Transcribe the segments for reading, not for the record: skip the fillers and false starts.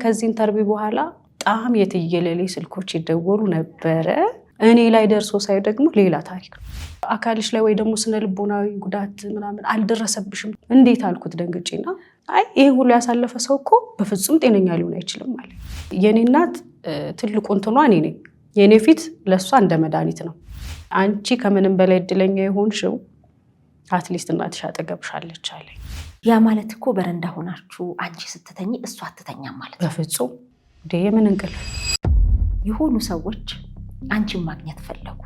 ከዚህ ኢንተርቪው በኋላ በጣም የትየለሌ ስልኮች ይደወሉ ነበረ። እኔ ላይ ደርሶ ሳይ ደግሞ ሌላ ታሪክ ነው። አካልሽ ላይ ወይ ደግሞ ስነ ልቦናዊ ጉዳት ምናምን አልደረሰብሽም እንዴት አልኩት ደንግጬና አይ ይሄ ሁሉ ያሳለፈ ሰው እኮ በፍጹም ጤነኛ ሊሆን አይችልም ማለት። የኔ እናት ትልቁ እንትኗ እኔ ነኝ። የኔ ፊት ለሷ እንደ መድኃኒት ነው። አንቺ ከምንም በላይ እድለኛ የሆንሽው አትሊስት እናትሽ አጠገብሻለች አለኝ። ያ ማለት እኮ በረንዳ ሆናችሁ አንቺ ስትተኝ እሷ አትተኛም ማለት ነው። በፍጹም የምን እንቅልፍ። የሆኑ ሰዎች አንቺን ማግኘት ፈለጉ።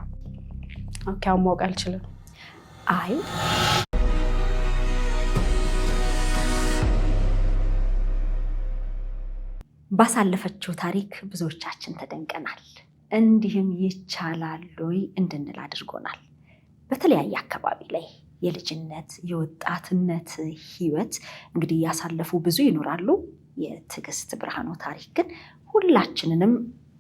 ኦኬ ማወቅ አልችልም። አይ ባሳለፈችው ታሪክ ብዙዎቻችን ተደንቀናል። እንዲህም ይቻላል ወይ እንድንል አድርጎናል። በተለያየ አካባቢ ላይ የልጅነት የወጣትነት ህይወት እንግዲህ ያሳለፉ ብዙ ይኖራሉ። የትዕግስት ብርሃኑ ታሪክ ግን ሁላችንንም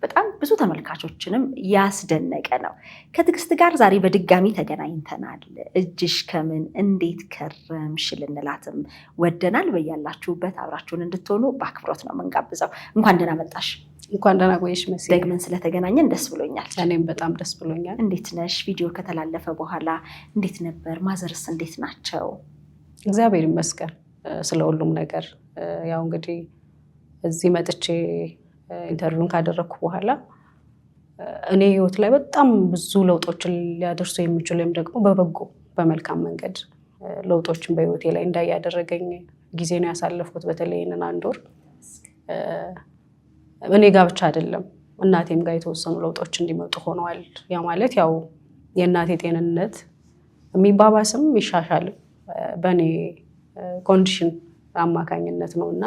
በጣም ብዙ ተመልካቾችንም ያስደነቀ ነው። ከትዕግስት ጋር ዛሬ በድጋሚ ተገናኝተናል። እጅሽ ከምን እንዴት ከረምሽ ልንላትም ወደናል። በያላችሁበት አብራችሁን እንድትሆኑ በአክብሮት ነው የምንጋብዘው። እንኳን ደህና መጣሽ። እንኳን ደህና ቆየሽ መሲ። ደግመን ስለተገናኘን ደስ ብሎኛል። እኔም በጣም ደስ ብሎኛል። እንዴት ነሽ? ቪዲዮ ከተላለፈ በኋላ እንዴት ነበር? ማዘርስ እንዴት ናቸው? እግዚአብሔር ይመስገን ስለ ሁሉም ነገር። ያው እንግዲህ እዚህ መጥቼ ኢንተርቪውን ካደረኩ በኋላ እኔ ህይወት ላይ በጣም ብዙ ለውጦችን ሊያደርሱ የሚችሉ ወይም ደግሞ በበጎ በመልካም መንገድ ለውጦችን በህይወቴ ላይ እንዳያደረገኝ ጊዜ ነው ያሳለፍኩት። በተለይ እኔን አንድ ወር እኔ ጋር ብቻ አይደለም እናቴም ጋር የተወሰኑ ለውጦች እንዲመጡ ሆነዋል። ያ ማለት ያው የእናቴ ጤንነት የሚባባስም ይሻሻልም በእኔ ኮንዲሽን አማካኝነት ነውና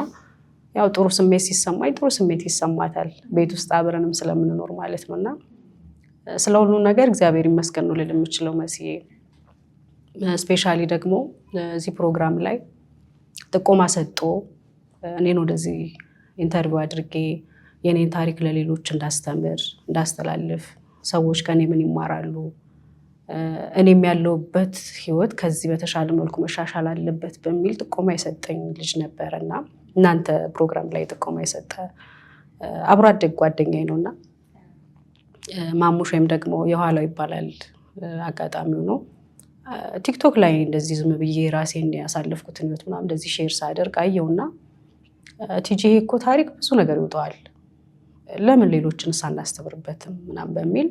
ያው ጥሩ ስሜት ሲሰማኝ ጥሩ ስሜት ይሰማታል። ቤት ውስጥ አብረንም ስለምንኖር ማለት ነውና ስለ ሁሉ ነገር እግዚአብሔር ይመስገን ነው ልል የምችለው መሲዬ። ስፔሻሊ ደግሞ እዚህ ፕሮግራም ላይ ጥቆማ ሰጥቶ እኔን ወደዚህ ኢንተርቪው አድርጌ የኔን ታሪክ ለሌሎች እንዳስተምር እንዳስተላልፍ፣ ሰዎች ከኔ ምን ይማራሉ፣ እኔም ያለሁበት ህይወት ከዚህ በተሻለ መልኩ መሻሻል አለበት በሚል ጥቆማ የሰጠኝ ልጅ ነበርና እናንተ ፕሮግራም ላይ ጥቆማ የሰጠ አብሮ አደግ ጓደኛዬ ነውና ማሙሽ ወይም ደግሞ የኋላው ይባላል። አጋጣሚው ነው ቲክቶክ ላይ እንደዚህ ዝም ብዬ ራሴን ያሳለፍኩትን ህይወት ምናምን እንደዚህ ሼር ሳደርግ አየውና ቲጂ እኮ ታሪክ ብዙ ነገር ይወጣዋል፣ ለምን ሌሎችን ሳናስተምርበትም ምናምን በሚል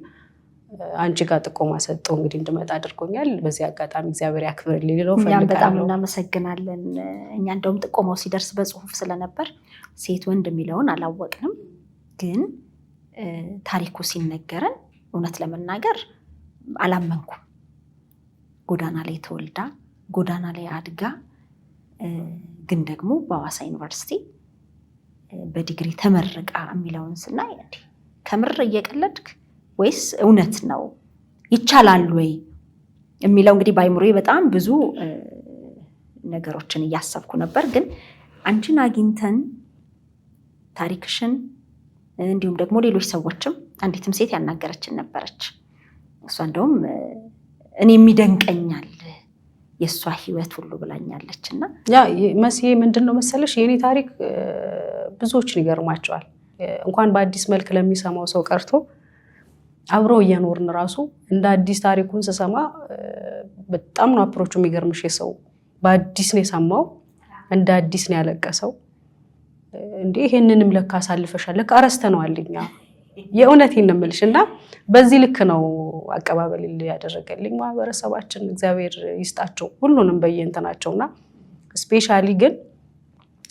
አንቺ ጋር ጥቆማ ሰጠው እንግዲህ እንድመጣ አድርጎኛል። በዚህ አጋጣሚ እግዚአብሔር ያክብርልኝ ሊለው ፈልጋለሁ። በጣም እናመሰግናለን። እኛ እንደውም ጥቆማው ሲደርስ በጽሁፍ ስለነበር ሴት ወንድ የሚለውን አላወቅንም። ግን ታሪኩ ሲነገረን እውነት ለመናገር አላመንኩም። ጎዳና ላይ ተወልዳ ጎዳና ላይ አድጋ ግን ደግሞ በሐዋሳ ዩኒቨርሲቲ በዲግሪ ተመረቃ የሚለውን ስናይ ከምር እየቀለድክ ወይስ እውነት ነው ይቻላል ወይ የሚለው እንግዲህ በአይምሮዬ በጣም ብዙ ነገሮችን እያሰብኩ ነበር። ግን አንቺን አግኝተን ታሪክሽን እንዲሁም ደግሞ ሌሎች ሰዎችም አንዲትም ሴት ያናገረችን ነበረች። እሷ እንደውም እኔ የሚደንቀኛል የእሷ ህይወት ሁሉ ብላኛለች። እና ያ መሲዬ ምንድነው መሰለሽ የኔ ታሪክ ብዙዎችን ይገርማቸዋል። እንኳን በአዲስ መልክ ለሚሰማው ሰው ቀርቶ አብሮ እየኖርን ራሱ እንደ አዲስ ታሪኩን ስሰማ በጣም ነው አፕሮቹ የሚገርምሽ። የሰው በአዲስ ነው የሰማው፣ እንደ አዲስ ነው ያለቀሰው። እንዴ ይሄንንም ለካ አሳልፈሻል፣ ለካ አረስተነዋልኛ። የእውነቴን ነው የምልሽ። እና በዚህ ልክ ነው አቀባበል ያደረገልኝ ማህበረሰባችን። እግዚአብሔር ይስጣቸው ሁሉንም በየእንትናቸውና ስፔሻሊ ግን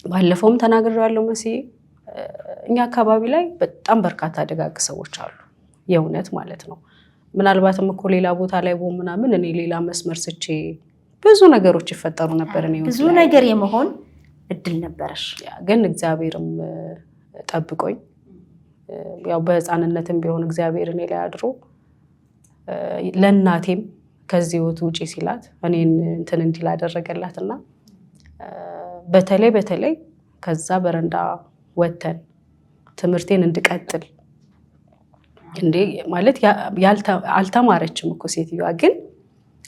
ባለፈውም ተናግሬያለሁ መሲዬ፣ እኛ አካባቢ ላይ በጣም በርካታ ደጋግ ሰዎች አሉ። የእውነት ማለት ነው። ምናልባትም እኮ ሌላ ቦታ ላይ ምናምን እኔ ሌላ መስመር ስቼ ብዙ ነገሮች ይፈጠሩ ነበር። እኔ ብዙ ነገር የመሆን እድል ነበርሽ። ግን እግዚአብሔርም ጠብቆኝ ያው በህፃንነትም ቢሆን እግዚአብሔር እኔ ላይ አድሮ ለእናቴም ከዚህ ህይወት ውጪ ሲላት እኔን እንትን እንዲል አደረገላትና በተለይ ከዛ በረንዳ ወተን ትምህርቴን እንድቀጥል እንዴ ማለት አልተማረችም እኮ ሴትዮዋ፣ ግን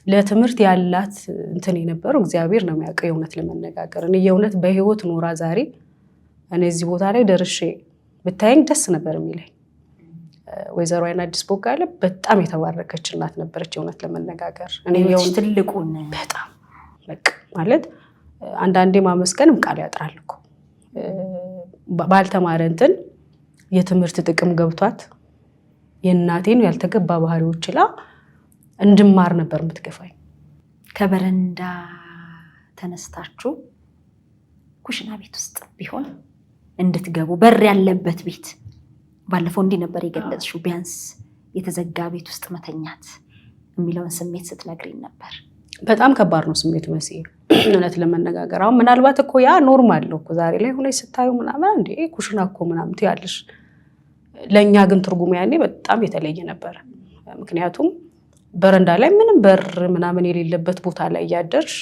ለትምህርት ያላት እንትን የነበረው እግዚአብሔር ነው የሚያውቀው። የእውነት ለመነጋገር እኔ የእውነት በህይወት ኖራ ዛሬ እኔ እዚህ ቦታ ላይ ደርሼ ብታየኝ ደስ ነበር የሚለኝ። ወይዘሮ አይን አዲስ ቦጋለ በጣም የተባረከች እናት ነበረች እውነት ለመነጋገር። እኔ ትልቁን በጣም በቃ ማለት አንዳንዴ ማመስገንም ቃል ያጥራል እኮ ባልተማረ እንትን የትምህርት ጥቅም ገብቷት የእናቴን ያልተገባ ባህሪዎች ላ እንድማር ነበር የምትገፋኝ። ከበረንዳ ተነስታችሁ ኩሽና ቤት ውስጥ ቢሆን እንድትገቡ በር ያለበት ቤት ባለፈው እንዲህ ነበር የገለጽሽው፣ ቢያንስ የተዘጋ ቤት ውስጥ መተኛት የሚለውን ስሜት ስትነግሪኝ ነበር። በጣም ከባድ ነው ስሜቱ መሲ እውነት ለመነጋገር። አሁን ምናልባት እኮ ያ ኖርማል ነው እኮ ዛሬ ላይ ሆነሽ ስታዩ ምናምን እንዴ ኩሽና እኮ ምናምን ትያለሽ። ለእኛ ግን ትርጉሙ ያኔ በጣም የተለየ ነበረ። ምክንያቱም በረንዳ ላይ ምንም በር ምናምን የሌለበት ቦታ ላይ እያደርሽ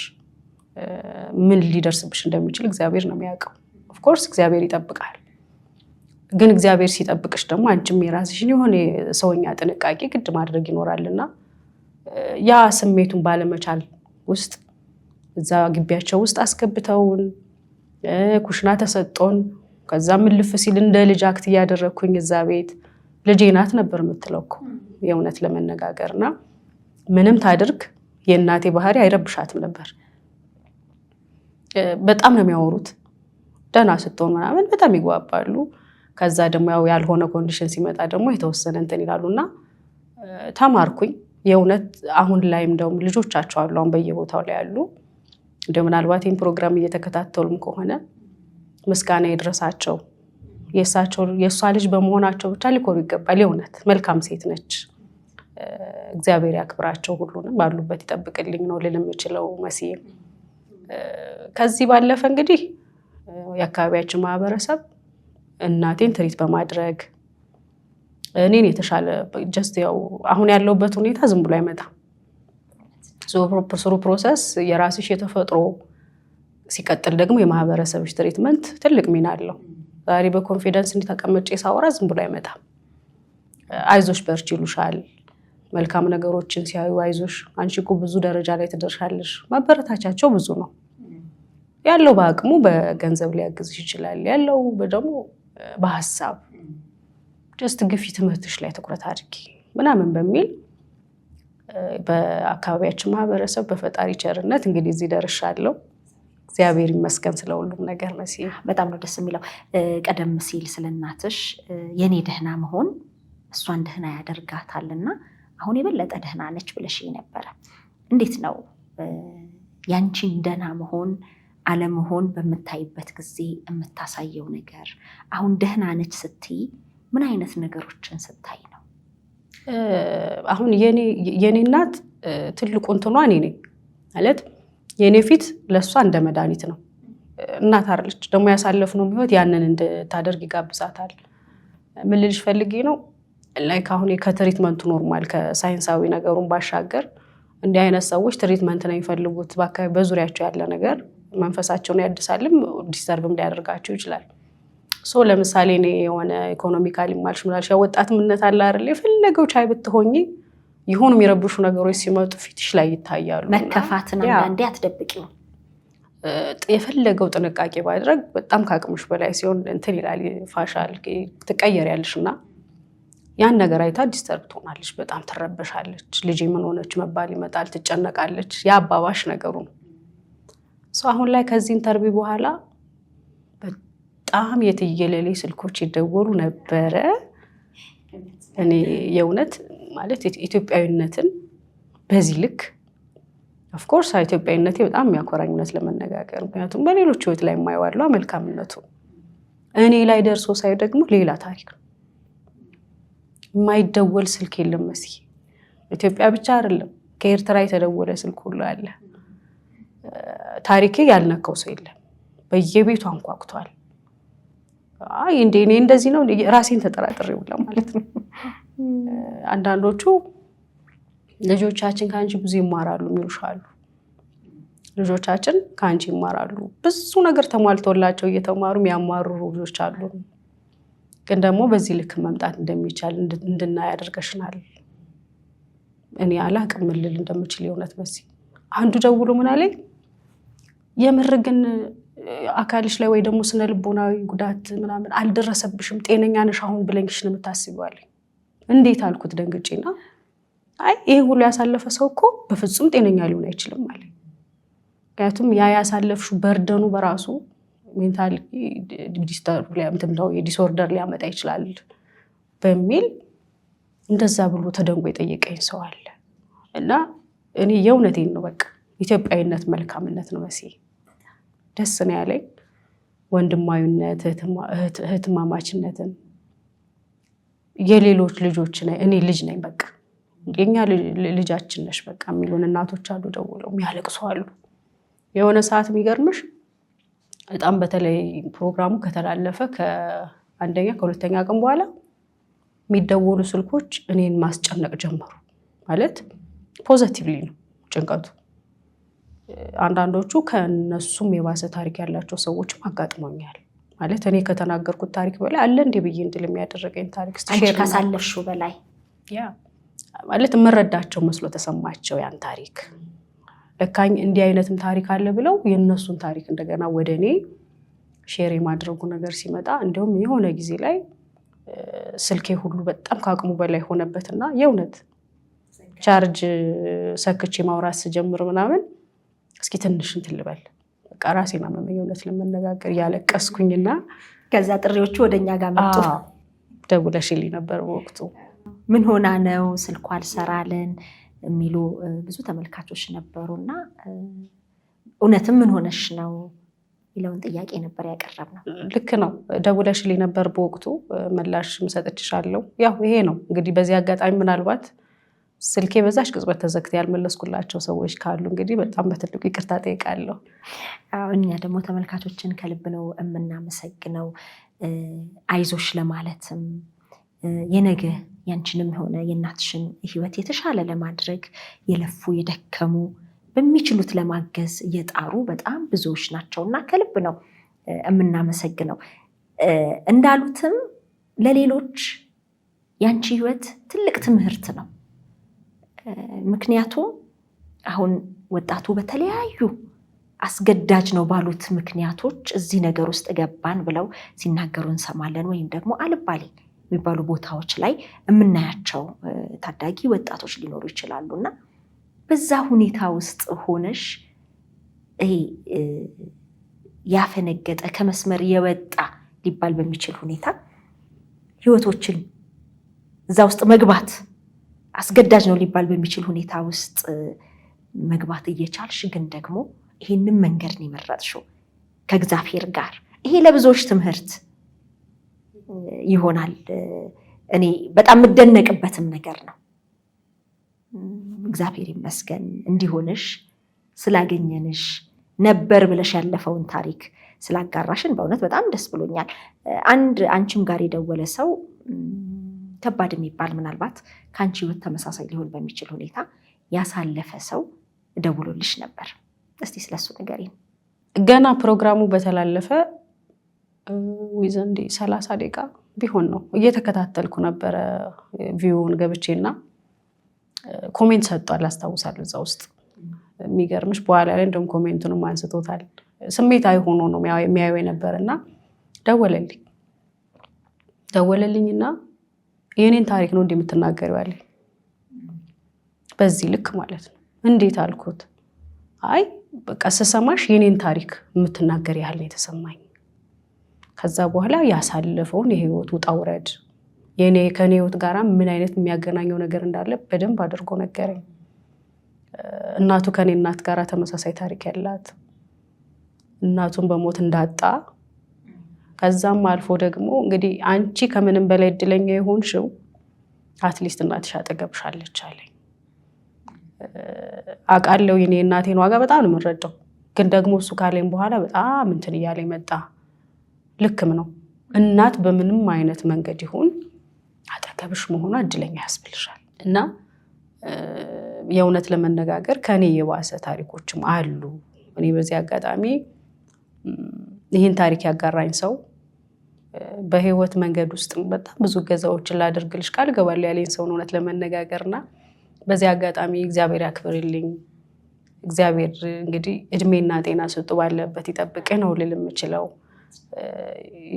ምን ሊደርስብሽ እንደሚችል እግዚአብሔር ነው የሚያውቀው። ኦፍኮርስ እግዚአብሔር ይጠብቃል። ግን እግዚአብሔር ሲጠብቅሽ ደግሞ አንቺም የራስሽን የሆነ ሰውኛ ጥንቃቄ ግድ ማድረግ ይኖራልና ያ ስሜቱን ባለመቻል ውስጥ እዛ ግቢያቸው ውስጥ አስገብተውን ኩሽና ተሰጦን ከዛ ምልፍ ሲል እንደ ልጅ አክት እያደረግኩኝ እዛ ቤት ልጄ ናት ነበር የምትለው እኮ የእውነት ለመነጋገርና ምንም ታድርግ የእናቴ ባህሪ አይረብሻትም ነበር። በጣም ነው የሚያወሩት። ደህና ስትሆን ምናምን በጣም ይግባባሉ። ከዛ ደግሞ ያልሆነ ኮንዲሽን ሲመጣ ደግሞ የተወሰነ እንትን ይላሉና ተማርኩኝ የእውነት። አሁን ላይም እንደውም ልጆቻቸው አሉ አሁን በየቦታው ላይ ያሉ። እንደው ምናልባት ይህን ፕሮግራም እየተከታተሉም ከሆነ ምስጋና ይድረሳቸው። የእሷ ልጅ በመሆናቸው ብቻ ሊኮሩ ይገባል። የእውነት መልካም ሴት ነች። እግዚአብሔር ያክብራቸው፣ ሁሉንም ባሉበት ይጠብቅልኝ ነው ልል የምችለው መሲዬ። ከዚህ ባለፈ እንግዲህ የአካባቢያችን ማህበረሰብ እናቴን ትሪት በማድረግ እኔን የተሻለ ጀስት ያው አሁን ያለውበት ሁኔታ ዝም ብሎ አይመጣም። ስሩ ፕሮሰስ የራስሽ የተፈጥሮ ሲቀጥል ደግሞ የማህበረሰብሽ ትሪትመንት ትልቅ ሚና አለው። ዛሬ በኮንፊደንስ እንዲተቀመጭ ሳወራ ዝም ብሎ አይመጣም። አይዞሽ በርቺ ይሉሻል። መልካም ነገሮችን ሲያዩ አይዞሽ አንቺ እኮ ብዙ ደረጃ ላይ ትደርሻለሽ። ማበረታቻቸው ብዙ ነው። ያለው በአቅሙ በገንዘብ ሊያግዝሽ ይችላል። ያለው ደግሞ በሐሳብ ጀስት ግፊ ትምህርትሽ ላይ ትኩረት አድርጊ ምናምን በሚል በአካባቢያችን ማህበረሰብ በፈጣሪ ቸርነት እንግዲህ እዚህ ደርሻለሁ። እግዚአብሔር ይመስገን ስለሁሉም ነገር መሲ። በጣም ነው ደስ የሚለው። ቀደም ሲል ስለእናትሽ የኔ ደህና መሆን እሷን ደህና ያደርጋታልና አሁን የበለጠ ደህና ነች ብለሽ ነበረ። እንዴት ነው ያንቺን ደህና መሆን አለመሆን በምታይበት ጊዜ የምታሳየው ነገር? አሁን ደህና ነች ስትይ ምን አይነት ነገሮችን ስታይ ነው? አሁን የኔ እናት ትልቁ እንትኗ እኔ ነኝ ማለት የኔ ፊት ለእሷ እንደ መድኃኒት ነው። እናት አይደለች ደግሞ ያሳለፍነው ህይወት ያንን እንድታደርግ ይጋብዛታል። ምን ልልሽ ፈልጌ ነው ላይክ አሁን ከትሪትመንቱ ኖርማል ከሳይንሳዊ ነገሩን ባሻገር እንዲህ አይነት ሰዎች ትሪትመንት ነው የሚፈልጉት። በአካባቢ በዙሪያቸው ያለ ነገር መንፈሳቸውን ያድሳልም ዲስተርብም ሊያደርጋቸው ይችላል። ለምሳሌ እኔ የሆነ ኢኮኖሚካሊ ማልሽ ምናልሽ ወጣትነት አለ አይደል? የፈለገው ቻይ ብትሆኚ ይሁን የሚረብሹ ነገሮች ሲመጡ ፊትሽ ላይ ይታያሉ። መከፋትን አንዳንዴ አትደብቂው። የፈለገው ጥንቃቄ ባድረግ በጣም ካቅምሽ በላይ ሲሆን እንትን ይላል ፋሻል ትቀየሪያለሽና ያን ነገር አይታ ዲስተርብ ትሆናለች፣ በጣም ትረበሻለች። ልጅ ምን ሆነች መባል ይመጣል፣ ትጨነቃለች። ያባባሽ ነገሩ ነው። አሁን ላይ ከዚህ ኢንተርቪው በኋላ በጣም የትየለሌ ስልኮች ይደወሉ ነበረ። እኔ የእውነት ማለት ኢትዮጵያዊነትን በዚህ ልክ ኦፍኮርስ ኢትዮጵያዊነቴ በጣም የሚያኮራኝነት ለመነጋገር ምክንያቱም በሌሎች ህይወት ላይ የማይዋለው መልካምነቱ እኔ ላይ ደርሶ ሳይ ደግሞ ሌላ ታሪክ ነው። የማይደወል ስልክ የለም መሲ። ኢትዮጵያ ብቻ አይደለም ከኤርትራ የተደወለ ስልክ ሁሉ አለ። ታሪኬ ያልነካው ሰው የለም። በየቤቱ አንኳኩቷል። አይ እንዴ እኔ እንደዚህ ነው ራሴን ተጠራጥሬ ሁላ ማለት ነው። አንዳንዶቹ ልጆቻችን ከአንቺ ብዙ ይማራሉ የሚሉሻሉ። ልጆቻችን ከአንቺ ይማራሉ። ብዙ ነገር ተሟልቶላቸው እየተማሩ የሚያማሩ ልጆች አሉ። ግን ደግሞ በዚህ ልክ መምጣት እንደሚቻል እንድናይ ያደርገሽናል። እኔ አላቅም ምን ልል እንደምችል የእውነት መሲ። አንዱ ደውሎ ምን አለኝ፣ የምር ግን አካልሽ ላይ ወይ ደግሞ ስነ ልቦናዊ ጉዳት ምናምን አልደረሰብሽም ጤነኛ ነሽ አሁን ብለኝሽ ነው የምታስቢው አለኝ። እንዴት አልኩት ደንግጬና አይ ይሄ ሁሉ ያሳለፈ ሰው እኮ በፍጹም ጤነኛ ሊሆን አይችልም አለኝ። ምክንያቱም ያ ያሳለፍሽው በርደኑ በራሱ ሜንታል ዲስኦርደር ሊያመጣ ይችላል በሚል እንደዛ ብሎ ተደንጎ የጠየቀኝ ሰው አለ። እና እኔ የእውነቴን ነው በቃ ኢትዮጵያዊነት መልካምነት ነው መሲ ደስ ነው ያለኝ። ወንድማዊነት እህትማማችነትን የሌሎች ልጆች እኔ ልጅ ነኝ በቃ የኛ ልጃችን ነሽ በቃ የሚሉን እናቶች አሉ፣ ደውለው የሚያለቅሱ አሉ። የሆነ ሰዓት የሚገርምሽ በጣም በተለይ ፕሮግራሙ ከተላለፈ ከአንደኛ ከሁለተኛ ቀን በኋላ የሚደወሉ ስልኮች እኔን ማስጨነቅ ጀመሩ። ማለት ፖዚቲቭሊ ነው ጭንቀቱ። አንዳንዶቹ ከነሱም የባሰ ታሪክ ያላቸው ሰዎችም አጋጥመውኛል። ማለት እኔ ከተናገርኩት ታሪክ በላይ አለ እንዴ ብዬ እንድል የሚያደርገኝ ታሪክ አንቺ ካሳለፍሽው በላይ ያ ማለት የምረዳቸው መስሎ ተሰማቸው ያን ታሪክ። ለካኝ እንዲህ አይነትም ታሪክ አለ ብለው የነሱን ታሪክ እንደገና ወደ እኔ ሼር የማድረጉ ነገር ሲመጣ እንደውም የሆነ ጊዜ ላይ ስልኬ ሁሉ በጣም ከአቅሙ በላይ ሆነበትና የእውነት ቻርጅ ሰክቼ ማውራት ስጀምር ምናምን እስኪ ትንሽ እንትን ልበል በቃ ራሴን አመመኝ እውነት ለመነጋገር ያለቀስኩኝና ከዛ ጥሪዎቹ ወደኛ ጋር መጡ። ደውለሽልኝ ነበር በወቅቱ። ምን ሆና ነው ስልኳ አልሰራልን የሚሉ ብዙ ተመልካቾች ነበሩና እውነትም ምን ሆነሽ ነው ይለውን ጥያቄ ነበር ያቀረብነው። ልክ ነው ደውለሽልኝ ነበር በወቅቱ ምላሽ ሰጥቼሻለሁ። ያው ይሄ ነው እንግዲህ በዚህ አጋጣሚ ምናልባት ስልኬ በዛሽ ቅጽበት ተዘግቶ ያልመለስኩላቸው ሰዎች ካሉ እንግዲህ በጣም በትልቁ ይቅርታ ጠይቃለሁ። እኛ ደግሞ ተመልካቾችን ከልብ ነው የምናመሰግነው። አይዞሽ ለማለትም የነገ ያንቺንም ሆነ የእናትሽን ህይወት የተሻለ ለማድረግ የለፉ የደከሙ በሚችሉት ለማገዝ እየጣሩ በጣም ብዙዎች ናቸውና ከልብ ነው የምናመሰግነው። እንዳሉትም ለሌሎች ያንቺ ህይወት ትልቅ ትምህርት ነው። ምክንያቱም አሁን ወጣቱ በተለያዩ አስገዳጅ ነው ባሉት ምክንያቶች እዚህ ነገር ውስጥ ገባን ብለው ሲናገሩ እንሰማለን። ወይም ደግሞ አልባሌ የሚባሉ ቦታዎች ላይ የምናያቸው ታዳጊ ወጣቶች ሊኖሩ ይችላሉና በዛ ሁኔታ ውስጥ ሆነሽ ይሄ ያፈነገጠ ከመስመር የወጣ ሊባል በሚችል ሁኔታ ህይወቶችን እዛ ውስጥ መግባት አስገዳጅ ነው ሊባል በሚችል ሁኔታ ውስጥ መግባት እየቻልሽ ግን ደግሞ ይሄንን መንገድ ነው የመረጥሽው ከእግዚአብሔር ጋር። ይሄ ለብዙዎች ትምህርት ይሆናል። እኔ በጣም የምደነቅበትም ነገር ነው። እግዚአብሔር ይመስገን እንዲሆንሽ ስላገኘንሽ ነበር ብለሽ ያለፈውን ታሪክ ስላጋራሽን በእውነት በጣም ደስ ብሎኛል። አንድ አንቺም ጋር የደወለ ሰው ከባድ የሚባል ምናልባት ከአንቺ ህይወት ተመሳሳይ ሊሆን በሚችል ሁኔታ ያሳለፈ ሰው ደውሎልሽ ነበር። እስቲ ስለሱ ንገሪኝ። ገና ፕሮግራሙ በተላለፈ ዊዘንዲ 30 ደቂቃ ቢሆን ነው እየተከታተልኩ ነበረ ቪውን ገብቼና ኮሜንት ሰጥቷል አስታውሳለሁ እዛ ውስጥ። የሚገርምሽ በኋላ ላይ እንደውም ኮሜንቱንም አንስቶታል። ስሜታዊ ሆኖ ነው የሚያየው ነበርና ደወለልኝና የኔን ታሪክ ነው እንደምትናገሪው አለኝ። በዚህ ልክ ማለት ነው። እንዴት አልኩት። አይ በቃ ስሰማሽ የኔን ታሪክ የምትናገር ያህል የተሰማኝ። ከዛ በኋላ ያሳለፈውን የህይወት ውጣ ውረድ ከኔ ህይወት ጋራ ምን አይነት የሚያገናኘው ነገር እንዳለ በደንብ አድርጎ ነገረኝ። እናቱ ከኔ እናት ጋራ ተመሳሳይ ታሪክ ያላት፣ እናቱን በሞት እንዳጣ፣ ከዛም አልፎ ደግሞ እንግዲህ አንቺ ከምንም በላይ እድለኛ የሆንሽው አትሊስት እናትሽ አጠገብሽ አለች አለኝ። አውቃለሁ የኔ እናቴን ዋጋ በጣም ነው የምረዳው። ግን ደግሞ እሱ ካለኝ በኋላ በጣም እንትን እያለኝ መጣ። ልክም ነው። እናት በምንም አይነት መንገድ ይሁን አጠገብሽ መሆኗ እድለኛ ያስብልሻል። እና የእውነት ለመነጋገር ከኔ የባሰ ታሪኮችም አሉ። እኔ በዚህ አጋጣሚ ይህን ታሪክ ያጋራኝ ሰው በህይወት መንገድ ውስጥ በጣም ብዙ ገዛዎችን ላደርግልሽ ቃል ገባለሁ ያለኝ ሰው ነው እውነት ለመነጋገርና በዚህ አጋጣሚ እግዚአብሔር ያክብርልኝ። እግዚአብሔር እንግዲህ እድሜና ጤና ስጡ ባለበት ይጠብቅ ነው ልል የምችለው።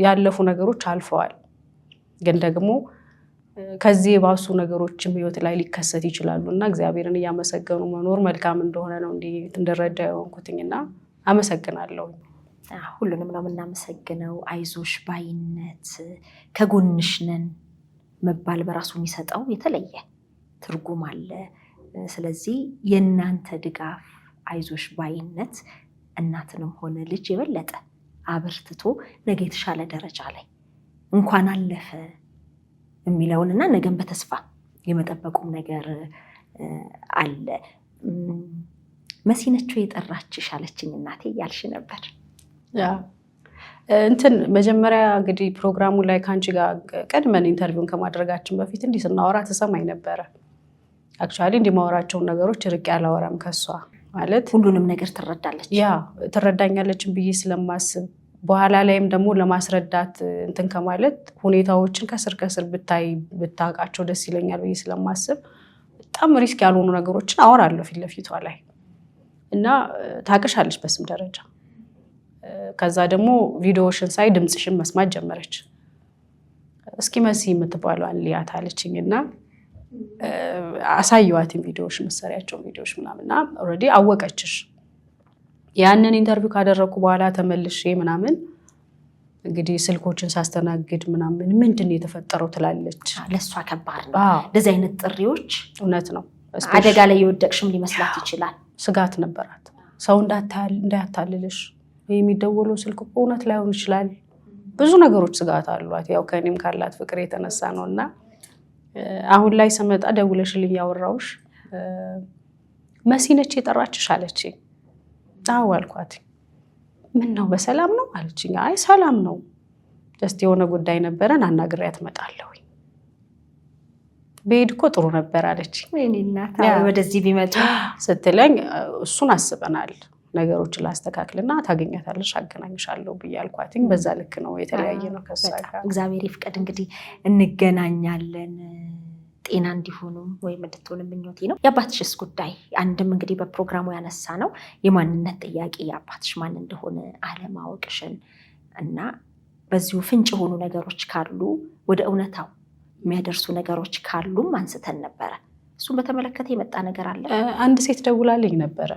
ያለፉ ነገሮች አልፈዋል፣ ግን ደግሞ ከዚህ የባሱ ነገሮችም ህይወት ላይ ሊከሰት ይችላሉ እና እግዚአብሔርን እያመሰገኑ መኖር መልካም እንደሆነ ነው እንድረዳ የሆንኩትኝና አመሰግናለሁ። ሁሉንም ነው የምናመሰግነው። አይዞሽ ባይነት ከጎንሽ ነን መባል በራሱ የሚሰጠው የተለየ ትርጉም አለ። ስለዚህ የእናንተ ድጋፍ፣ አይዞሽ ባይነት እናትንም ሆነ ልጅ የበለጠ አበርትቶ ነገ የተሻለ ደረጃ ላይ እንኳን አለፈ የሚለውንና ነገን በተስፋ የመጠበቁም ነገር አለ። መሲነችው የጠራችሽ አለችኝ እናቴ እያልሽ ነበር። መጀመሪያ እንግዲህ ፕሮግራሙ ላይ ከአንቺ ጋር ቀድመን ኢንተርቪውን ከማድረጋችን በፊት እንዲህ ስናወራ ተሰማኝ ነበረ። አክቹዋሊ እንዲህ ማወራቸውን ነገሮች ርቄ አላወራም ከሷ ማለት ሁሉንም ነገር ትረዳለች፣ ትረዳኛለችን ብዬ ስለማስብ በኋላ ላይም ደግሞ ለማስረዳት እንትን ከማለት ሁኔታዎችን ከስር ከስር ብታውቃቸው ደስ ይለኛል ብዬ ስለማስብ በጣም ሪስክ ያልሆኑ ነገሮችን አወራለሁ ፊት ለፊቷ ላይ እና ታውቅሻለች በስም ደረጃ። ከዛ ደግሞ ቪዲዮዎሽን ሳይ ድምፅሽን መስማት ጀመረች። እስኪ መሲ የምትባለዋን ልያት አለችኝ እና አሳየዋትን ቪዲዮዎች መሰሪያቸውን ቪዲዮዎች ምናምንና ኦልሬዲ አወቀችሽ። ያንን ኢንተርቪው ካደረኩ በኋላ ተመልሼ ምናምን እንግዲህ ስልኮችን ሳስተናግድ ምናምን ምንድን ነው የተፈጠረው ትላለች። ለእሷ ከባድ ነው እንደዚህ አይነት ጥሪዎች። እውነት ነው። አደጋ ላይ የወደቅሽም ሊመስላት ይችላል። ስጋት ነበራት። ሰው እንዳያታልልሽ፣ የሚደወለው ስልክ እውነት ላይሆን ይችላል። ብዙ ነገሮች ስጋት አሏት። ያው ከእኔም ካላት ፍቅር የተነሳ ነው እና አሁን ላይ ስመጣ ደውለሽልኝ ያወራውሽ መሲ ነች የጠራችሽ አለችኝ። አዎ አልኳት። ምን ነው በሰላም ነው አለችኝ። አይ ሰላም ነው፣ ጀስት የሆነ ጉዳይ ነበረን አናግሬያት እመጣለሁ። በሄድ እኮ ጥሩ ነበር አለችኝ። ወይኔ እናት ወደዚህ ቢመጡ ስትለኝ እሱን አስበናል፣ ነገሮችን ላስተካክልና ታገኛታለሽ አገናኝሻለሁ ብዬ አልኳትኝ። በዛ ልክ ነው የተለያየ ነው ከሷ ጋር። እግዚአብሔር ይፍቀድ እንግዲህ እንገናኛለን። ጤና እንዲሆኑ ወይም እንድትሆን ምኞቴ ነው። የአባትሽስ ጉዳይ አንድም እንግዲህ በፕሮግራሙ ያነሳ ነው የማንነት ጥያቄ፣ የአባትሽ ማን እንደሆነ አለማወቅሽን እና በዚሁ ፍንጭ የሆኑ ነገሮች ካሉ ወደ እውነታው የሚያደርሱ ነገሮች ካሉም አንስተን ነበረ። እሱን በተመለከተ የመጣ ነገር አለ። አንድ ሴት ደውላልኝ ነበረ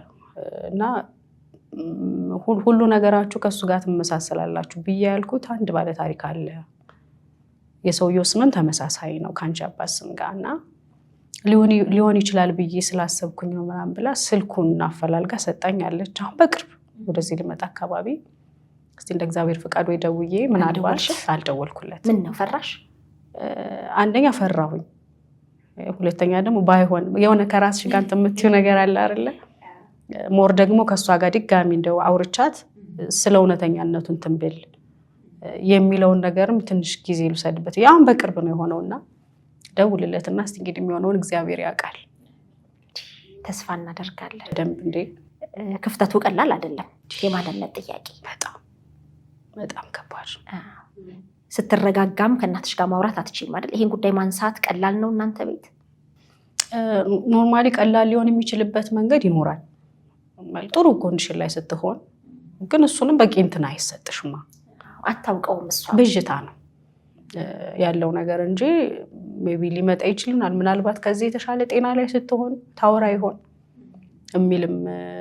እና ሁሉ ነገራችሁ ከሱ ጋር ትመሳሰላላችሁ ብዬ ያልኩት አንድ ባለ ታሪክ አለ። የሰውየው ስምም ተመሳሳይ ነው ከአንቺ አባት ስም ጋር እና ሊሆን ይችላል ብዬ ስላሰብኩኝ ነው ምናምን ብላ ስልኩን አፈላልጋ ሰጣኛለች። አሁን በቅርብ ወደዚህ ልመጣ አካባቢ እስቲ እንደ እግዚአብሔር ፍቃድ ወይ ደውዬ ምን አልባልሽ አልደወልኩለት። ምን ነው ፈራሽ? አንደኛ ፈራሁኝ፣ ሁለተኛ ደግሞ ባይሆን የሆነ ከራስሽ ጋር የምትይው ነገር አለ አይደለ? ሞር ደግሞ ከሷ ጋር ድጋሚ እንደው አውርቻት ስለ እውነተኛነቱን ትንብል የሚለውን ነገርም ትንሽ ጊዜ ልውሰድበት። ያው በቅርብ ነው የሆነውና ደውልለትና እስቲ እንግዲህ የሚሆነውን እግዚአብሔር ያውቃል። ተስፋ እናደርጋለን። ደንብ እንዴ ክፍተቱ ቀላል አይደለም። የማንነት ጥያቄ በጣም ከባድ። ስትረጋጋም ከእናትሽ ጋር ማውራት አትችይም አይደል? ይሄን ጉዳይ ማንሳት ቀላል ነው እናንተ ቤት? ኖርማሊ ቀላል ሊሆን የሚችልበት መንገድ ይኖራል። ጥሩ ኮንዲሽን ላይ ስትሆን ግን እሱንም በቂ እንትን አይሰጥሽማ። አታውቀውም። እሷ ብዥታ ነው ያለው ነገር እንጂ ሜቢ ሊመጣ ይችላል። ምናልባት ከዚህ የተሻለ ጤና ላይ ስትሆን ታወራ ይሆን የሚልም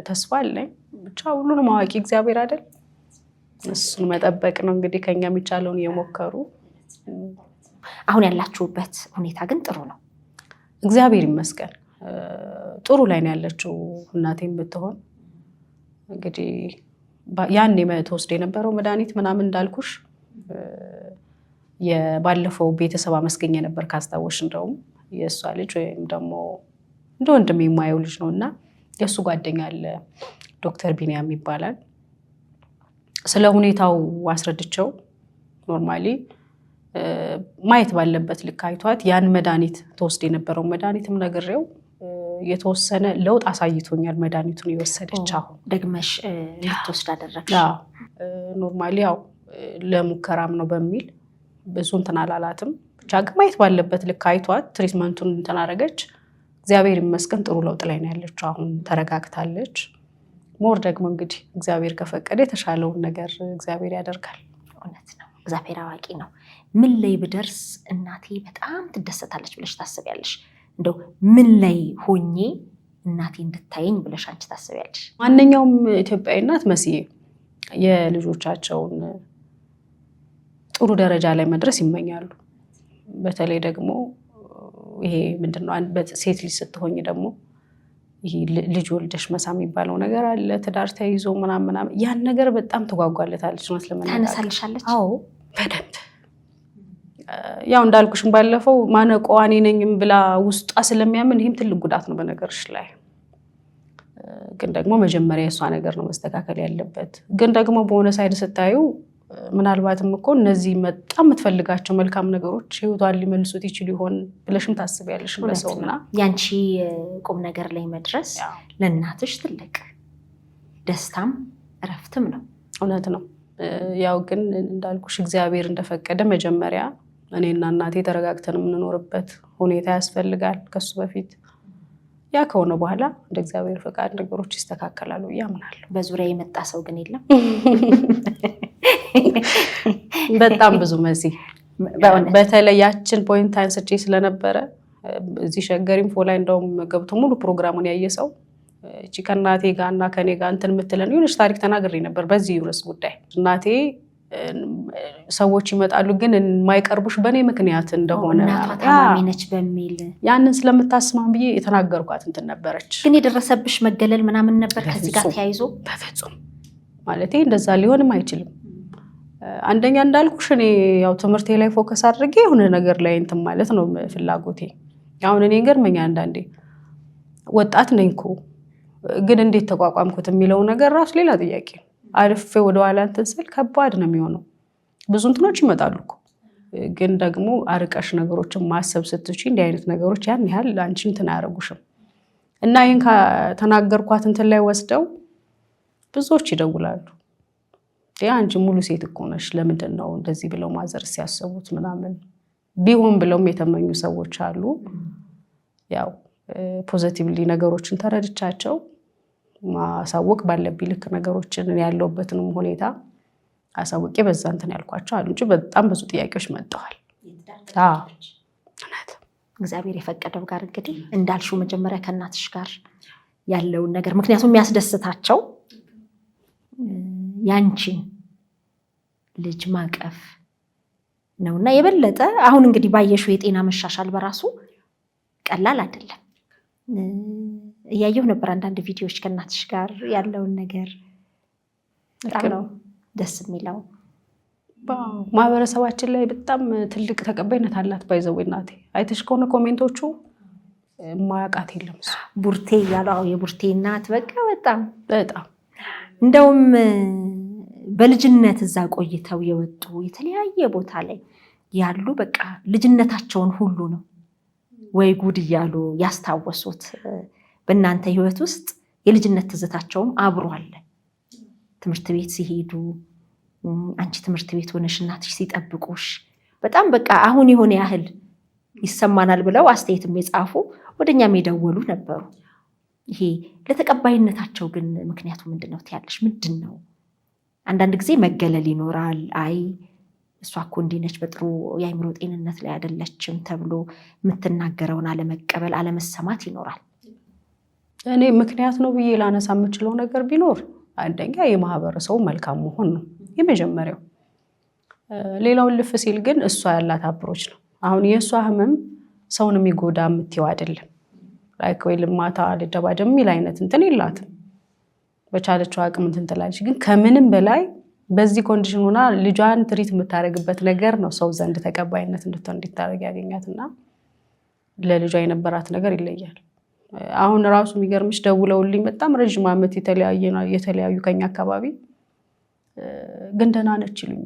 ተስፋ አለኝ። ብቻ ሁሉንም አዋቂ እግዚአብሔር አይደል? እሱን መጠበቅ ነው እንግዲህ ከኛ የሚቻለውን እየሞከሩ። አሁን ያላችሁበት ሁኔታ ግን ጥሩ ነው፣ እግዚአብሔር ይመስገን። ጥሩ ላይ ነው ያለችው እናቴም ብትሆን እንግዲህ ያኔ ተወስዶ የነበረው መድኃኒት ምናምን እንዳልኩሽ የባለፈው ቤተሰብ አመስገኝ ነበር ካስታወሽ። እንደውም የእሷ ልጅ ወይም ደግሞ እንደ ወንድም የማየው ልጅ ነው እና የእሱ ጓደኛ አለ ዶክተር ቢኒያም ይባላል። ስለ ሁኔታው አስረድቸው ኖርማሊ ማየት ባለበት ልክ አይቷት ያን መድኃኒት ተወስዶ የነበረው መድኃኒትም ነግሬው የተወሰነ ለውጥ አሳይቶኛል። መድኃኒቱን የወሰደች አሁን ደግመሽ ልትወስድ አደረግሽ? ኖርማሊ ያው ለሙከራም ነው በሚል ብዙ እንትን አላላትም። ብቻ ግን ማየት ባለበት ልክ አይቷት ትሪትመንቱን እንትን አደረገች። እግዚአብሔር ይመስገን ጥሩ ለውጥ ላይ ነው ያለችው። አሁን ተረጋግታለች። ሞር ደግሞ እንግዲህ እግዚአብሔር ከፈቀደ የተሻለውን ነገር እግዚአብሔር ያደርጋል። እውነት ነው። እግዚአብሔር አዋቂ ነው። ምን ላይ ብደርስ እናቴ በጣም ትደሰታለች ብለሽ ታስቢያለሽ? እንደው ምን ላይ ሆኜ እናቴ እንድታየኝ ብለሽ አንቺ ታስቢያለሽ? ማንኛውም ኢትዮጵያዊ እናት መስዬ የልጆቻቸውን ጥሩ ደረጃ ላይ መድረስ ይመኛሉ። በተለይ ደግሞ ይሄ ምንድነው ሴት ልጅ ስትሆኝ ደግሞ ይሄ ልጅ ወልደሽ መሳም የሚባለው ነገር አለ። ትዳር ተይዞ ምናምን ያን ነገር በጣም ተጓጓለታለች ነው ስለምን ታነሳልሻለች? አዎ በደንብ ያው እንዳልኩሽም ባለፈው ማነቆ እኔ ነኝም ብላ ውስጧ ስለሚያምን ይሄም ትልቅ ጉዳት ነው በነገርሽ ላይ። ግን ደግሞ መጀመሪያ የሷ ነገር ነው መስተካከል ያለበት። ግን ደግሞ በሆነ ሳይድ ስታዩ ምናልባትም እኮ እነዚህ በጣም የምትፈልጋቸው መልካም ነገሮች ህይወቷን ሊመልሱት ይችሉ ይሆን ብለሽም ታስቢያለሽ እንደሰውና ያንቺ ቁም ነገር ላይ መድረስ ለእናትሽ ትልቅ ደስታም እረፍትም ነው። እውነት ነው። ያው ግን እንዳልኩሽ እግዚአብሔር እንደፈቀደ መጀመሪያ እኔና እናቴ ተረጋግተን የምንኖርበት ሁኔታ ያስፈልጋል ከሱ በፊት። ያ ከሆነ በኋላ እንደ እግዚአብሔር ፈቃድ ነገሮች ይስተካከላሉ ያምናለሁ። በዙሪያ የመጣ ሰው ግን የለም? በጣም ብዙ መሲ በተለይ ያችን ፖይንት አንስቼ ስለነበረ እዚህ ሸገር ኢንፎ ላይ እንደውም ገብቶ ሙሉ ፕሮግራሙን ያየ ሰው እቺ ከእናቴ ጋር እና ከኔ ጋር እንትን የምትለን የሆነች ታሪክ ተናግሬ ነበር በዚህ ርዕስ ጉዳይ። እናቴ ሰዎች ይመጣሉ ግን የማይቀርቡሽ በእኔ ምክንያት እንደሆነ እናቷ ታማሚ ነች በሚል ያንን ስለምታስማም ብዬ የተናገርኳት እንትን ነበረች። ግን የደረሰብሽ መገለል ምናምን ነበር ከዚህ ጋር ተያይዞ? በፍጹም ማለቴ እንደዛ ሊሆንም አይችልም። አንደኛ እንዳልኩሽ እኔ ያው ትምህርቴ ላይ ፎከስ አድርጌ የሆነ ነገር ላይ እንትን ማለት ነው ፍላጎቴ። አሁን እኔ ገርመኛ አንዳንዴ ወጣት ነኝ እኮ ግን እንዴት ተቋቋምኩት የሚለው ነገር ራሱ ሌላ ጥያቄ። አልፌ ወደ ኋላ እንትን ስል ከባድ ነው የሚሆነው። ብዙ እንትኖች ይመጣሉ እኮ ግን ደግሞ አርቀሽ ነገሮችን ማሰብ ስትችይ እንዲህ አይነት ነገሮች ያን ያህል አንቺ እንትን አያረጉሽም። እና ይሄን ከተናገርኳት እንትን ላይ ወስደው ብዙዎች ይደውላሉ። አንቺ ሙሉ ሴት እኮ ነሽ ለምንድን ነው እንደዚህ ብለው ማዘር ሲያስቡት ምናምን ቢሆን ብለውም የተመኙ ሰዎች አሉ። ያው ፖዚቲቭሊ ነገሮችን ተረድቻቸው ማሳወቅ ባለብኝ ልክ ነገሮችን ያለውበትንም ሁኔታ አሳውቄ በዛ እንትን ያልኳቸው አሉ እንጂ በጣም ብዙ ጥያቄዎች መጥተዋል። እግዚአብሔር የፈቀደው ጋር እንግዲህ እንዳልሽው መጀመሪያ ከእናትሽ ጋር ያለውን ነገር ምክንያቱም የሚያስደስታቸው ያንቺን ልጅ ማቀፍ ነውና የበለጠ አሁን እንግዲህ ባየሽው የጤና መሻሻል በራሱ ቀላል አይደለም። እያየሁ ነበር አንዳንድ ቪዲዮዎች ከእናትሽ ጋር ያለውን ነገር ነው ደስ የሚለው። ማህበረሰባችን ላይ በጣም ትልቅ ተቀባይነት አላት። ባይዘው እናቴ አይተሽ ከሆነ ኮሜንቶቹ ማያውቃት የለም። ቡርቴ ያለው የቡርቴ እናት በቃ በጣም እንደውም በልጅነት እዛ ቆይተው የወጡ የተለያየ ቦታ ላይ ያሉ በቃ ልጅነታቸውን ሁሉ ነው ወይ ጉድ እያሉ ያስታወሱት። በእናንተ ህይወት ውስጥ የልጅነት ትዝታቸውም አብሮ አለ። ትምህርት ቤት ሲሄዱ አንቺ ትምህርት ቤት ሆነሽ እናትሽ ሲጠብቁሽ በጣም በቃ አሁን የሆነ ያህል ይሰማናል ብለው አስተያየትም የጻፉ ወደኛም የደወሉ ነበሩ። ይሄ ለተቀባይነታቸው ግን ምክንያቱ ምንድነው ትያለሽ? ምንድነው? አንዳንድ ጊዜ መገለል ይኖራል። አይ እሷ እኮ እንዲህ ነች በጥሩ የአእምሮ ጤንነት ላይ አይደለችም ተብሎ የምትናገረውን አለመቀበል አለመሰማት ይኖራል። እኔ ምክንያት ነው ብዬ ላነሳ የምችለው ነገር ቢኖር አንደኛ የማህበረሰቡ መልካም መሆን ነው የመጀመሪያው። ሌላውን ልፍ ሲል ግን እሷ ያላት አፕሮች ነው። አሁን የእሷ ህመም ሰውን የሚጎዳ የምትይው አይደለም። ላይክ ወይ ልማታ ልደባደም የሚል አይነት እንትን የላትም። በቻለችው አቅም እንትን ትላለች። ግን ከምንም በላይ በዚህ ኮንዲሽን ሆና ልጇን ትሪት የምታደርግበት ነገር ነው ሰው ዘንድ ተቀባይነት እንድታደርግ ያገኛትና ለልጇ የነበራት ነገር ይለያል። አሁን ራሱ የሚገርምሽ ደውለውልኝ በጣም ረጅም ዓመት የተለያዩ ከኛ አካባቢ ግን ደህና ነች ይሉኝ።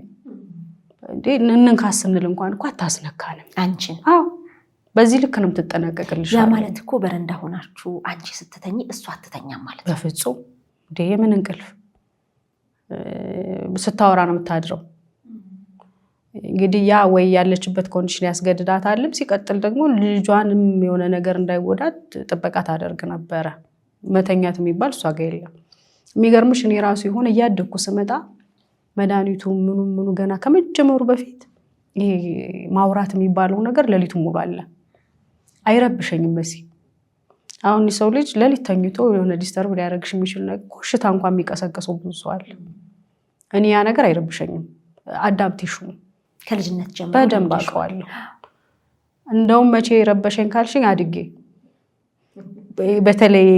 እንዴ እንንካስንል እንኳን እኮ አታስነካንም አንቺን። አዎ በዚህ ልክ ነው የምትጠነቀቅልሽ። ያ ማለት እኮ በረንዳ ሆናችሁ አንቺ ስትተኝ እሷ አትተኛም ማለት ነው። በፍጹም እንዴ የምን እንቅልፍ ስታወራ ነው የምታድረው። እንግዲህ ያ ወይ ያለችበት ኮንዲሽን ያስገድዳታልም። ሲቀጥል ደግሞ ልጇንም የሆነ ነገር እንዳይጎዳት ጥበቃ ታደርግ ነበረ። መተኛት የሚባል እሷ ጋር የለም። የሚገርምሽ እኔ ራሱ የሆነ እያደኩ ስመጣ መድኃኒቱ ምኑ ገና ከመጀመሩ በፊት ይሄ ማውራት የሚባለው ነገር ሌሊቱ ሙሉ አለ። አይረብሸኝም መሲ። አሁን ሰው ልጅ ሌሊት ተኝቶ የሆነ ዲስተርብ ሊያደርግሽ የሚችል ነገር ኮሽታ እንኳን የሚቀሰቀሰው ብዙ ሰው አለ። እኔ ያ ነገር አይረብሸኝም። አዳፕቴሽኑ ከልጅነት ጀምሮ በደንብ አውቀዋለሁ። እንደውም መቼ የረበሸኝ ካልሽኝ አድጌ በተለይ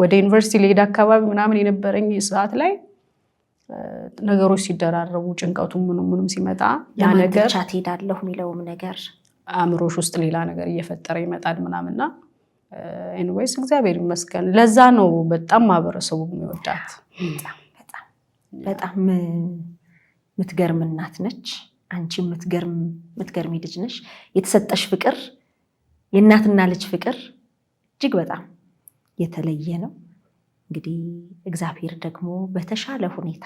ወደ ዩኒቨርሲቲ ልሄድ አካባቢ ምናምን የነበረኝ ሰዓት ላይ ነገሮች ሲደራረቡ ጭንቀቱ ምኑም ሲመጣ ያ ነገር ቻት ሄዳለሁ የሚለውም ነገር አእምሮሽ ውስጥ ሌላ ነገር እየፈጠረ ይመጣል ምናምንና ኤኒዌይስ እግዚአብሔር ይመስገን። ለዛ ነው በጣም ማህበረሰቡ የሚወዳት። በጣም ምትገርም እናት ነች። አንቺ ምትገርሚ ልጅ ነሽ። የተሰጠሽ ፍቅር የእናትና ልጅ ፍቅር እጅግ በጣም የተለየ ነው። እንግዲህ እግዚአብሔር ደግሞ በተሻለ ሁኔታ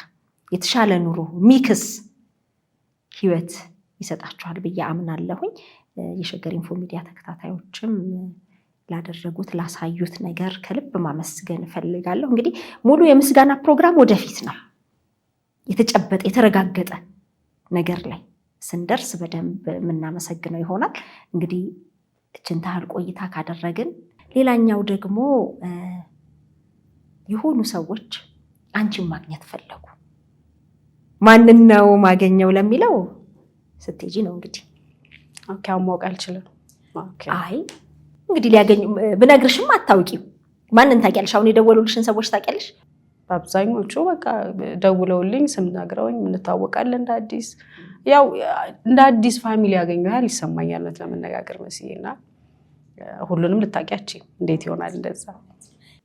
የተሻለ ኑሮ ሚክስ ህይወት ይሰጣችኋል ብዬ አምናለሁኝ። የሸገር ኢንፎ ሚዲያ ተከታታዮችም ላደረጉት ላሳዩት ነገር ከልብ ማመስገን እፈልጋለሁ። እንግዲህ ሙሉ የምስጋና ፕሮግራም ወደፊት ነው። የተጨበጠ የተረጋገጠ ነገር ላይ ስንደርስ በደንብ የምናመሰግነው ይሆናል። እንግዲህ እችን ታህል ቆይታ ካደረግን ሌላኛው ደግሞ የሆኑ ሰዎች አንቺን ማግኘት ፈለጉ። ማንን ነው ማገኘው ለሚለው ስትሄጂ ነው እንግዲህ። ኦኬ ማወቅ አልችልም። አይ እንግዲህ ሊያገኙ ብነግርሽም አታውቂም። ማንን ታውቂያለሽ? አሁን የደወሉልሽን ሰዎች ታውቂያለሽ? አብዛኞቹ በቃ ደውለውልኝ ስም ነግረውኝ እንታወቃለን እንደ አዲስ ፋሚሊ ያገኘው ያህል ይሰማኛል ለመነጋገር መስዬና ሁሉንም ልታውቂያቸው እንዴት ይሆናል እንደዛ?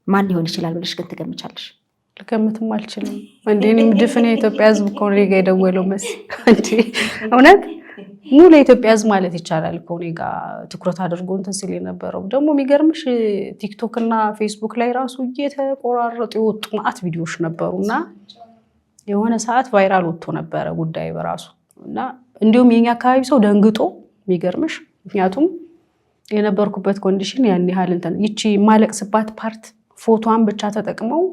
ማን ሊሆን ይችላል ብለሽ ግን ትገምቻለሽ? ልገምትም አልችልም። እኔም ድፍን የኢትዮጵያ ሕዝብ እኮ እኔ ጋ የደወለው መሲ እውነት ሙሉ የኢትዮጵያ ሕዝብ ማለት ይቻላል እኮ እኔ ጋ ትኩረት አድርጎ እንትን ሲል የነበረው። ደግሞ የሚገርምሽ ቲክቶክ እና ፌስቡክ ላይ ራሱ እየተቆራረጡ የወጡ ማአት ቪዲዮዎች ነበሩና የሆነ ሰዓት ቫይራል ወጥቶ ነበረ ጉዳይ በራሱ እና እንዲሁም የኛ አካባቢ ሰው ደንግጦ የሚገርምሽ ምክንያቱም የነበርኩበት ኮንዲሽን ያን ያህል እንትን ይቺ ማለቅስባት ፓርት ፎቶዋን ብቻ ተጠቅመው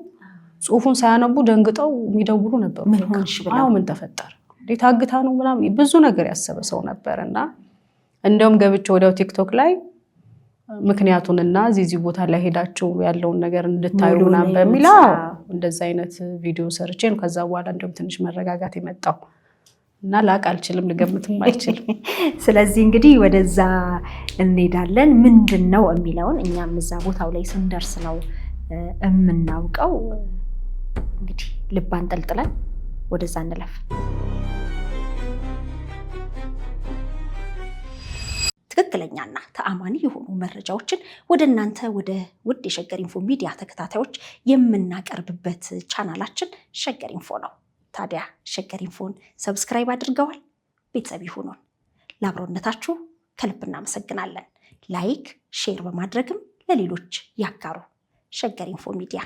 ጽሁፉን ሳያነቡ ደንግጠው የሚደውሉ ነበሩ። ምን ሆንሽ ብለው ምን ተፈጠረ ታግታ ነው ምናምን ብዙ ነገር ያሰበ ሰው ነበርና እንደውም ገብቼ ወዲያው ቲክቶክ ላይ ምክንያቱንና እዚህ ቦታ ላይ ሄዳችሁ ያለውን ነገር እንድታዩ ምናምን በሚለው እንደዛ አይነት ቪዲዮ ሰርቼ ነው ከዛ በኋላ እንደውም ትንሽ መረጋጋት የመጣው እና ላቅ አልችልም ልገምትም አልችልም። ስለዚህ እንግዲህ ወደዛ እንሄዳለን። ምንድነው የሚለውን እኛም እዛ ቦታው ላይ ስንደርስ ነው የምናውቀው። እንግዲህ ልብ አንጠልጥለን ወደዛ እንለፍ። ትክክለኛና ተአማኒ የሆኑ መረጃዎችን ወደ እናንተ ወደ ውድ የሸገር ኢንፎ ሚዲያ ተከታታዮች የምናቀርብበት ቻናላችን ሸገር ኢንፎ ነው። ታዲያ ሸገር ኢንፎን ሰብስክራይብ አድርገዋል? ቤተሰብ ይሁኑን። ለአብሮነታችሁ ከልብ እናመሰግናለን። ላይክ፣ ሼር በማድረግም ለሌሎች ያጋሩ። ሸገር ኢንፎ ሚዲያ